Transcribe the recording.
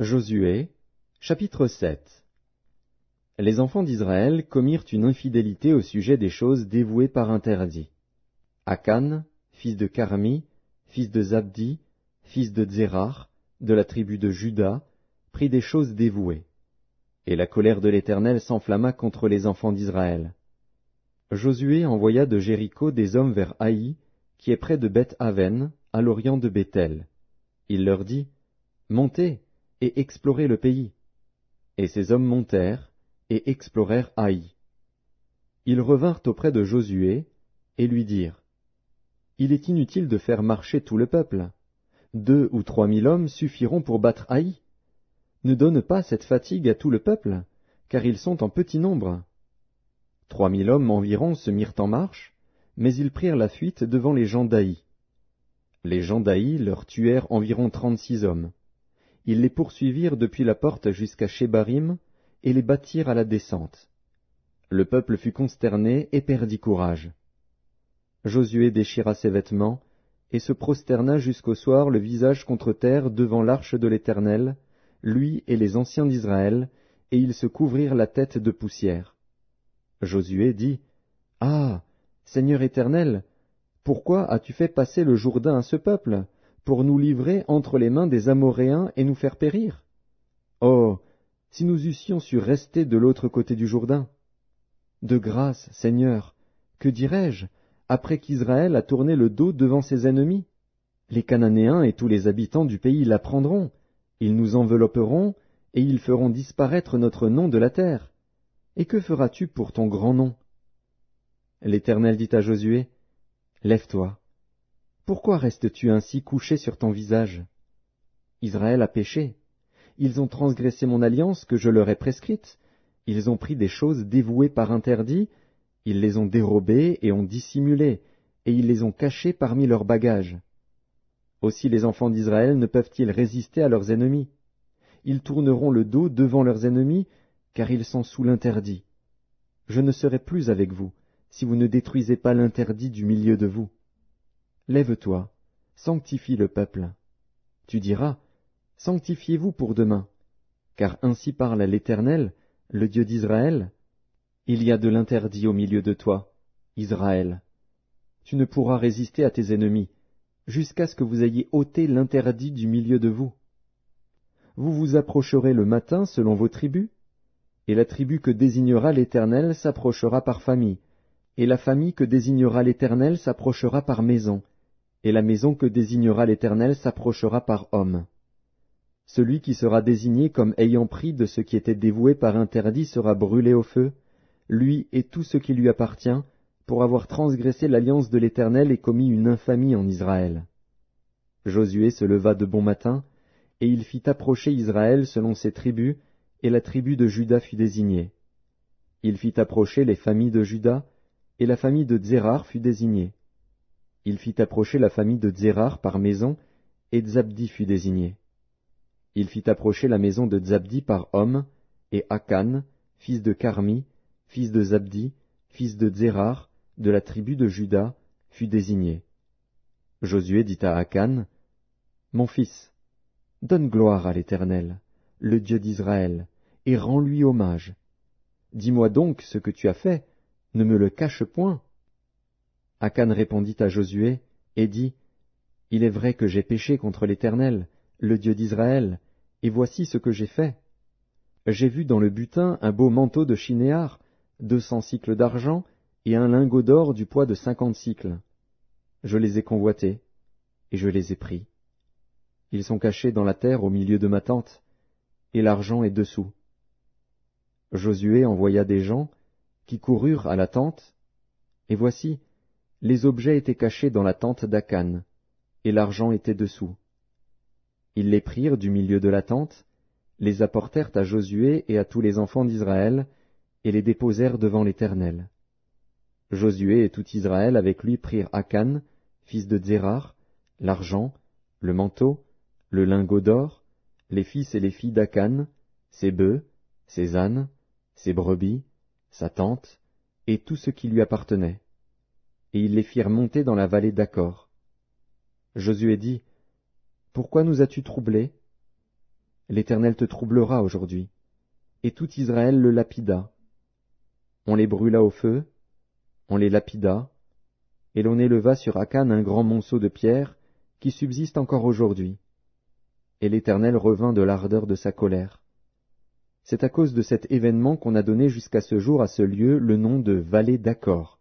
Josué, chapitre 7. Les enfants d'Israël commirent une infidélité au sujet des choses dévouées par interdit. Akan, fils de Carmi, fils de Zabdi, fils de Zérar, de la tribu de Juda, prit des choses dévouées. Et la colère de l'Éternel s'enflamma contre les enfants d'Israël. Josué envoya de Jéricho des hommes vers Haï, qui est près de Beth-Aven, à l'orient de Béthel. Il leur dit, « Montez et explorez le pays. » Et ces hommes montèrent et explorèrent Haï. Ils revinrent auprès de Josué et lui dirent, « Il est inutile de faire marcher tout le peuple. 2 ou 3 000 hommes suffiront pour battre Haï. Ne donne pas cette fatigue à tout le peuple, car ils sont en petit nombre. » 3 000 hommes environ se mirent en marche, mais ils prirent la fuite devant les gens d'Haï. Les gens d'Haï leur tuèrent environ 36 hommes. Ils les poursuivirent depuis la porte jusqu'à Shebarim et les battirent à la descente. Le peuple fut consterné et perdit courage. Josué déchira ses vêtements et se prosterna jusqu'au soir le visage contre terre devant l'arche de l'Éternel, lui et les anciens d'Israël, et ils se couvrirent la tête de poussière. Josué dit, « Ah, Seigneur Éternel, pourquoi as-tu fait passer le Jourdain à ce peuple, pour nous livrer entre les mains des Amoréens et nous faire périr? Oh, si nous eussions su rester de l'autre côté du Jourdain! De grâce, Seigneur, que dirais-je, après qu'Israël a tourné le dos devant ses ennemis? Les Cananéens et tous les habitants du pays l'apprendront, ils nous envelopperont, et ils feront disparaître notre nom de la terre. Et que feras-tu pour ton grand nom? » L'Éternel dit à Josué, « Lève-toi. Pourquoi restes-tu ainsi couché sur ton visage? Israël a péché. Ils ont transgressé mon alliance que je leur ai prescrite. Ils ont pris des choses dévouées par interdit. Ils les ont dérobées et ont dissimulé, et ils les ont cachées parmi leurs bagages. Aussi les enfants d'Israël ne peuvent-ils résister à leurs ennemis. Ils tourneront le dos devant leurs ennemis, car ils sont sous l'interdit. Je ne serai plus avec vous, si vous ne détruisez pas l'interdit du milieu de vous. Lève-toi, sanctifie le peuple. Tu diras, sanctifiez-vous pour demain, car ainsi parle l'Éternel, le Dieu d'Israël. Il y a de l'interdit au milieu de toi, Israël. Tu ne pourras résister à tes ennemis, jusqu'à ce que vous ayez ôté l'interdit du milieu de vous. Vous vous approcherez le matin selon vos tribus, et la tribu que désignera l'Éternel s'approchera par famille, et la famille que désignera l'Éternel s'approchera par maison, et la maison que désignera l'Éternel s'approchera par homme. Celui qui sera désigné comme ayant pris de ce qui était dévoué par interdit sera brûlé au feu, lui et tout ce qui lui appartient, pour avoir transgressé l'alliance de l'Éternel et commis une infamie en Israël. Josué se leva de bon matin, et il fit approcher Israël selon ses tribus, et la tribu de Juda fut désignée. Il fit approcher les familles de Juda, et la famille de Zérar fut désignée. Il fit approcher la famille de Zérar par maison, et Zabdi fut désigné. Il fit approcher la maison de Zabdi par homme, et Akan, fils de Carmi, fils de Zabdi, fils de Zérar, de la tribu de Juda, fut désigné. Josué dit à Akan, « Mon fils, donne gloire à l'Éternel, le Dieu d'Israël, et rends-lui hommage. Dis-moi donc ce que tu as fait, ne me le cache point. » Akan répondit à Josué, et dit, « Il est vrai que j'ai péché contre l'Éternel, le Dieu d'Israël, et voici ce que j'ai fait. J'ai vu dans le butin un beau manteau de Shinéar, 200 sicles d'argent, et un lingot d'or du poids de 50 sicles. Je les ai convoités, et je les ai pris. Ils sont cachés dans la terre au milieu de ma tente, et l'argent est dessous. » Josué envoya des gens, qui coururent à la tente, et voici, les objets étaient cachés dans la tente d'Akan, et l'argent était dessous. Ils les prirent du milieu de la tente, les apportèrent à Josué et à tous les enfants d'Israël, et les déposèrent devant l'Éternel. Josué et tout Israël avec lui prirent Akan, fils de Zérar, l'argent, le manteau, le lingot d'or, les fils et les filles d'Akan, ses bœufs, ses ânes, ses brebis, sa tente, et tout ce qui lui appartenait. Et ils les firent monter dans la vallée d'Accor. Josué dit, « Pourquoi nous as-tu troublés? » l'Éternel te troublera aujourd'hui. Et tout Israël le lapida. On les brûla au feu, on les lapida, et l'on éleva sur Akan un grand monceau de pierre qui subsiste encore aujourd'hui. Et l'Éternel revint de l'ardeur de sa colère. C'est à cause de cet événement qu'on a donné jusqu'à ce jour à ce lieu le nom de vallée d'Accord.